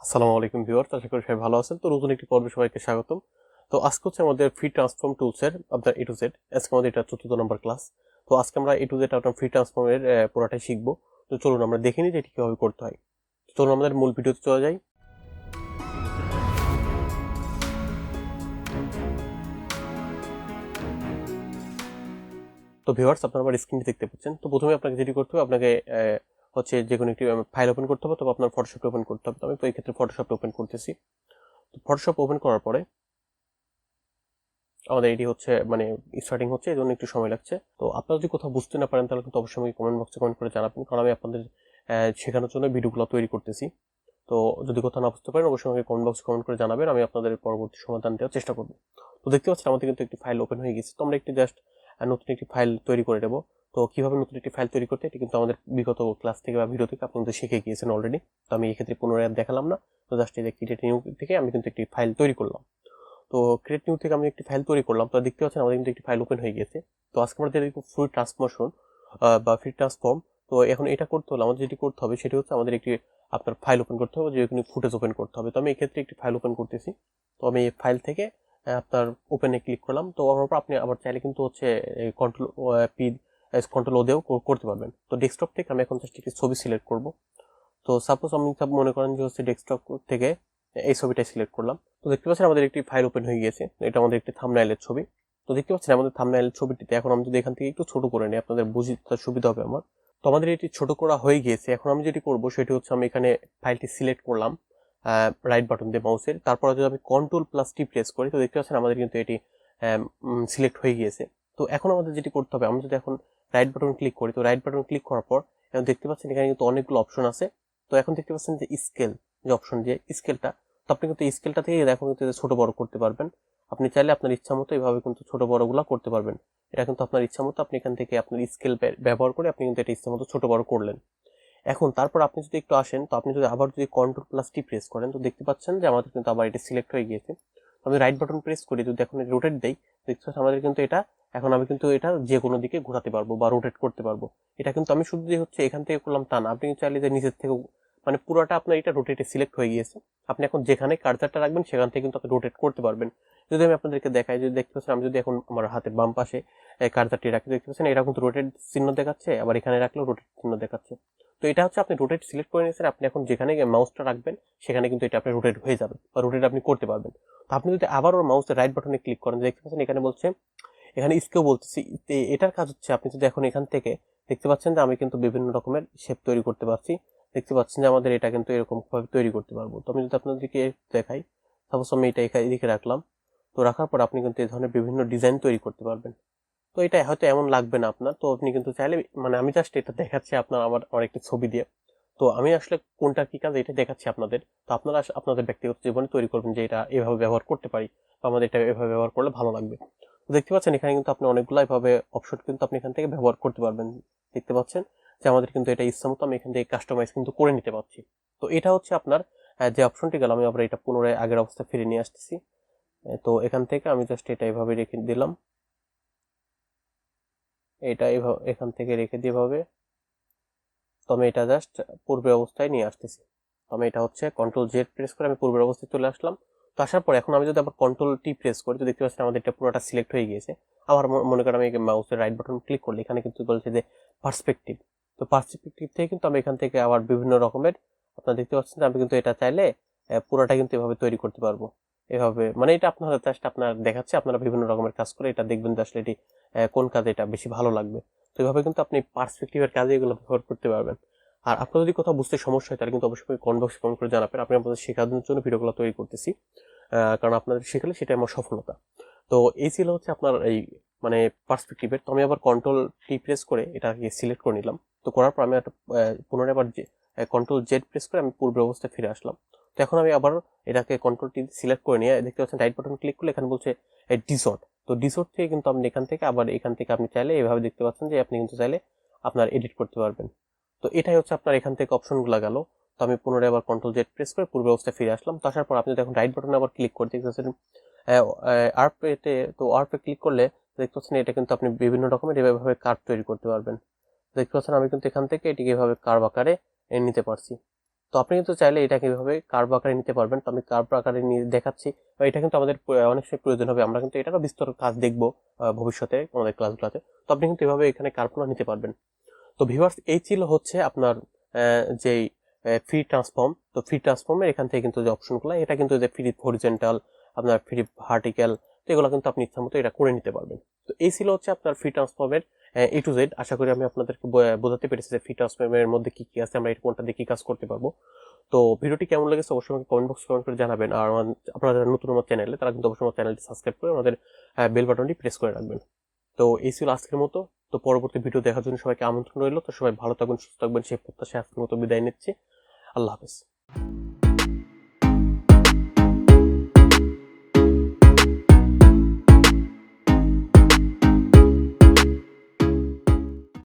আসসালামু আলাইকুম ভিউয়ার্স, আশা করি সবাই ভালো আছেন। তো নতুন একটি পর্বে সবাইকে স্বাগতম। তো আজকে হচ্ছে আমাদের ফ্রি ট্রান্সফর্ম টুলসের আপনার A to Z। আজকে আমাদের এটা 4th নম্বর ক্লাস। তো আজকে আমরা A to Z আপনার ফ্রি ট্রান্সফর্মের পুরোটাই শিখবো। তো চলুন আমরা দেখে নিই যে এটি কিভাবে করতে হয়। চলুন আমাদের মূল ভিডিওতে চলে যাই। তো ভিউয়ার্স, আপনারা আমার স্ক্রিনটি দেখতে পাচ্ছেন। তো প্রথমে আপনাকে যেটি করতে হবে, আপনাকে হচ্ছে যে কোনো একটি ফাইল ওপেন করতে হবে। তবে আপনার ফটোশপ ওপেন করতে হবে। তো আমি তো এই ক্ষেত্রে ফটোশপ ওপেন করতেছি। তো ফটোশপ ওপেন করার পরে আমাদের এটি হচ্ছে স্টার্টিং হচ্ছে, এই জন্য একটু সময় লাগছে। তো আপনারা যদি কোথাও বুঝতে না পারেন তাহলে কিন্তু অবশ্যই আমাকে কমেন্ট বক্সে কমেন্ট করে জানাবেন, কারণ আমি আপনাদের শেখানোর জন্য ভিডিওগুলো তৈরি করতেছি। তো যদি কোথাও না বুঝতে পারেন অবশ্যই আমাকে কমেন্ট বক্সে কমেন্ট করে জানাবেন, আমি আপনাদের পরবর্তী সমাধান দেওয়ার চেষ্টা করব। তো দেখতে পাচ্ছেন আমাদের কিন্তু একটি ফাইল ওপেন হয়ে গেছে। তো আমরা একটি জাস্ট নতুন একটি ফাইল তৈরি করে দেবো। তো কিভাবে নতুন একটি ফাইল তৈরি করতে, এটি কিন্তু আমাদের বিগত ক্লাস থেকে বা ভিডিও থেকে আপনি কিন্তু শিখে গিয়েছেন অলরেডি। তো আমি এই ক্ষেত্রে পুনরায় দেখালাম না। তো জাস্ট এই ক্রিয়েট নিউ থেকে আমি কিন্তু একটি ফাইল তৈরি করলাম। তো ক্রিয়েট নিউ থেকে আমি একটি ফাইল তৈরি করলাম। তো দেখতে পাচ্ছেন আমাদের কিন্তু একটি ফাইল ওপেন হয়ে গেছে। তো আজকে আমরা দেখব ফ্রি ট্রান্সফরমেশন বা ফ্রি ট্রান্সফর্ম। তো এখন এটা করতে হলে আমাদের যেটি করতে হবে সেটি হচ্ছে আমাদের একটি আপনার ফাইল ওপেন করতে হবে, যেখানে ফুটেজ ওপেন করতে হবে। তো আমি এই ক্ষেত্রে একটি ফাইল ওপেন করতেছি। তো আমি এই ফাইল থেকে আপনার ওপেনে ক্লিক করলাম। তো ওর পর আপনি আবার চাইলে কিন্তু হচ্ছে কন্ট্রোল পি কন্ট্রোল ও দিয়েও করতে পারবেন। তো ডেস্কটপ থেকে আমি এখন জাস্ট একটি ছবি সিলেক্ট করব। তো সাপোজ আমি মনে করেন যে হচ্ছে ডেস্কটপ থেকে এই ছবিটাই সিলেক্ট করলাম। তো দেখতে পাচ্ছেন আমাদের একটি ফাইল ওপেন হয়ে গিয়েছে। এটা আমাদের একটি থাম্বনেইলের ছবি। তো দেখতে পাচ্ছেন আমাদের থাম্বনেইলের ছবিটিতে এখন আমি যদি এখান থেকে একটু ছোট করে নিই, আপনাদের বুঝতে সুবিধা হবে আমার। তো আমাদের এটি ছোট করা হয়ে গিয়েছে। এখন আমি যেটি করব সেটি হচ্ছে আমি এখানে ফাইলটি সিলেক্ট করলাম রাইট বাটন দিয়ে মাউসের। তারপরে যদি আমি কন্ট্রোল+T প্রেস করি, তো দেখতে পাচ্ছেন আমাদের কিন্তু এটি সিলেক্ট হয়ে গিয়েছে। তো এখন আমাদের যেটি করতে হবে, আমি যদি এখন রাইট বাটন ক্লিক করি, তো রাইট বাটন ক্লিক করার পর এখন দেখতে পাচ্ছেন এখানে কিন্তু অনেকগুলো অপশন আছে। তো এখন দেখতে পাচ্ছেন যে স্কেল, যে অপশন, যে স্কেলটা, তো আপনি কিন্তু স্কেলটা থেকে এখন কিন্তু ছোট বড় করতে পারবেন। আপনি চাইলে আপনার ইচ্ছা মতো এইভাবে কিন্তু ছোট বড়গুলো করতে পারবেন। এটা কিন্তু আপনার ইচ্ছা মতো, আপনি এখান থেকে আপনার স্কেল ব্যবহার করে আপনি কিন্তু এটা ইচ্ছা মতো ছোট বড় করলেন। এখন তারপর আপনি যদি একটু আসেন, তো আপনি যদি আবার যদি কন্ট্রোল+T প্রেস করেন, তো দেখতে পাচ্ছেন যে আমাদের কিন্তু আবার এটা সিলেক্ট হয়ে গিয়েছে। আমি রাইট বাটন প্রেস করি, যদি এখন রোটেট দেই, দেখতে পাচ্ছেন আমাদের কিন্তু এটা এখন আমি কিন্তু এটা যে কোনো দিকে ঘোরাতে পারবো বা রোটেট করতে পারবো। এটা কিন্তু আমি শুধু যে হচ্ছে এখান থেকে করলাম তা না, আপনি চাইলে যে নিচের থেকে পুরোটা আপনার এটা রোটেটে সিলেক্ট হয়ে গিয়েছে। আপনি এখন যেখানে কার্সারটা রাখবেন সেখান থেকে কিন্তু আপনি রোটেট করতে পারবেন। যদি আমি আপনাদেরকে দেখাই, যদি দেখতে পাচ্ছেন আমি যদি এখন আমার হাতের বাম পাশে কার্সারটি রাখি, দেখতে পাচ্ছেন এটা কিন্তু রোটেট চিহ্ন দেখাচ্ছে, আবার এখানে রাখলেও রোটেট চিহ্ন দেখাচ্ছে। তো এটা হচ্ছে আপনি রোটেট সিলেক্ট করে নিয়েছেন, আপনি এখন যেখানে মাউসটা রাখবেন সেখানে কিন্তু এটা আপনি রোটেট হয়ে যাবে বা রোটেট আপনি করতে পারবেন। তো আপনি যদি আবার ওর মাউসের রাইট বাটনে ক্লিক করেন, দেখতে পাচ্ছেন এখানে বলছে, এখানে স্কেল বলতেছি। এটার কাজ হচ্ছে আপনি যদি এখন এখান থেকে দেখতে পাচ্ছেন যে আমি কিন্তু বিভিন্ন রকমের শেপ তৈরি করতে পারছি। দেখতে পাচ্ছেন যে আমাদের এটা কিন্তু এরকম ভাবে তৈরি করতে পারবো। তো আমি যদি আপনাদেরকে দেখাই, সাপোজ আমি এটা এদিকে রাখলাম। তো রাখার পর আপনি কিন্তু এই ধরনের বিভিন্ন ডিজাইন তৈরি করতে পারবেন। তো এটা হয়তো এমন লাগবে না আপনার, তো আপনি কিন্তু চাইলে আমি জাস্ট এটা দেখাচ্ছি আপনার আমার একটি ছবি দিয়ে। তো আমি আসলে কোনটা কি কাজ এটা দেখাচ্ছি আপনাদের। তো আপনারা আপনাদের ব্যক্তিগত জীবনে তৈরি করবেন যে এটা এভাবে ব্যবহার করতে পারি বা আমাদের এটা এভাবে ব্যবহার করলে ভালো লাগবে। তো দেখতে পাচ্ছেন এখানে কিন্তু আপনি অনেকগুলো এভাবে অপশন কিন্তু আপনি এখান থেকে ব্যবহার করতে পারবেন। দেখতে পাচ্ছেন যে আমাদের কিন্তু এটা ইচ্ছা মতো আমি এখান থেকে কাস্টমাইজ কিন্তু করে নিতে পারছি। তো এটা হচ্ছে আপনার যে অপশনটি গেল, আমি আবার এটা পুনরায় আগের অবস্থা ফিরে নিয়ে আসতেছি। তো এখান থেকে আমি জাস্ট এটা এভাবে রেখে দিলাম, এটা এখান থেকে রেখে দিয়ে ভাবে। তো আমি এটা জাস্ট পূর্বের অবস্থায় নিয়ে আসতেছি। তো আমি এটা হচ্ছে কন্ট্রোল Z প্রেস করে আমি পূর্বের অবস্থায় চলে আসলাম। তো আসার পর এখন আমি যদি আবার কন্ট্রোল-T প্রেস করি, তো দেখতে পাচ্ছেন আমাদের এটা পুরোটা সিলেক্ট হয়ে গিয়েছে। আবার মনে করেন আমি মাউসের রাইট বাটন ক্লিক করলে এখানে কিন্তু বলছে যে পার্সপেক্টিভ। তো পার্সপেক্টিভ থেকে কিন্তু আমি এখান থেকে আবার বিভিন্ন রকমের, আপনারা দেখতে পাচ্ছেন যে আমি কিন্তু এটা চাইলে পুরোটা কিন্তু এভাবে তৈরি করতে পারবো। এভাবে এটা আপনারা জাস্ট আপনার দেখাচ্ছে, আপনারা বিভিন্ন রকমের কাজ করে এটা দেখবেন যে আসলে এটি কোন কাজে এটা বেশি ভালো লাগবে। তো এইভাবে কিন্তু আপনি পার্সপেক্টিভের কাজে এগুলো ব্যবহার করতে পারবেন। আর আপনার যদি কোথাও বুঝতে সমস্যা হয় তাহলে কিন্তু অবশ্যই কমেন্ট বক্সে কমেন্ট করে জানাবেন। আমি আপনাদের শেখানোর জন্য ভিডিওগুলো তৈরি করতেছি, কারণ আপনাদের শেখালে সেটা আমার সফলতা। তো এই ছিল হচ্ছে আপনার এই পার্সপেক্টিভের। তো আমি আবার কন্ট্রোল-T প্রেস করে এটাকে সিলেক্ট করে নিলাম। তো করার পর আমি একটা পুনরায় আবার কন্ট্রোল-Z প্রেস করে আমি পূর্বের অবস্থায় ফিরে আসলাম। তো এখন আমি আবার এটাকে কন্ট্রোল-T সিলেক্ট করে নিয়ে দেখতে পাচ্ছেন রাইট বাটন ক্লিক করলে এখানে বলছে ডিসর্ট। তো ডিসর্ট থেকে কিন্তু আপনি এখান থেকে আপনি চাইলে এভাবে দেখতে পাচ্ছেন যে আপনি কিন্তু চাইলে আপনার এডিট করতে পারবেন। তো এটাই হচ্ছে আপনার এখান থেকে অপশনগুলো গেল। তো আমি পুনরায় আবার কন্ট্রোল-Z প্রেস করে পূর্বের অবস্থায় ফিরে আসলাম। তো আসার পর আপনি দেখুন রাইট বাটনে আবার ক্লিক করে দেখতে পাচ্ছেন আর্পেতে। তো আর্পে ক্লিক করলে দেখতে পাচ্ছেন এটা কিন্তু আপনি বিভিন্ন রকমের এভাবে কার্ভ তৈরি করতে পারবেন। দেখতে পাচ্ছেন আমি কিন্তু এখান থেকে এটিকে এভাবে কার্ভ আকারে নিতে পারছি। তো আপনি কিন্তু চাইলে এটা কিভাবে কার্ভ আকারে নিতে পারবেন। তো আমি কার্ভ আকারে নিয়ে দেখাচ্ছি। এটা কিন্তু আমাদের অনেক সময় প্রয়োজন হবে, আমরা কিন্তু এটারও বিস্তর কাজ দেখবো ভবিষ্যতে আমাদের ক্লাসগুলোতে। তো আপনি কিন্তু এভাবে এখানে কার্ভগুলো নিতে পারবেন। তো ভিউয়ার্স, এই ছিল হচ্ছে আপনার যেই ফ্রি ট্রান্সফর্ম। তো ফ্রি ট্রান্সফর্মের এখান থেকে কিন্তু যে অপশনগুলো, এটা কিন্তু যে ফ্রি হরিজেন্টাল, আপনার ফ্রি ভার্টিক্যাল, তো এগুলো কিন্তু আপনি ইচ্ছা মতো এটা করে নিতে পারবেন। তো এই ছিল হচ্ছে আপনার ফ্রি ট্রান্সফর্মের A to Z। আশা করি আমি আপনাদেরকে বোঝাতে পেরেছি যে ফ্রি ট্রান্সফর্মের মধ্যে কি কি আছে, আমরা এই কোনটা দিয়ে কি কাজ করতে পারবো। তো ভিডিওটি কেমন লেগেছে অবশ্যই আমাকে কমেন্ট বক্সে কমেন্ট করে জানাবেন। আর আপনারা যারা নতুন আমার চ্যানেলে, তারা কিন্তু অবশ্যই আমার চ্যানেলটি সাবস্ক্রাইব করে আমাদের বেল বাটনটি প্রেস করে রাখবেন। তো এই ছিল আজকের মতো। তো পরবর্তী ভিডিও দেখার জন্য সবাইকে আমন্ত্রণ রইল। তো সবাই ভালো থাকবেন, সুস্থ থাকবেন, সেই প্রত্যাশায় আজকের মতো বিদায় নিচ্ছি। আল্লাহ হাফেজ।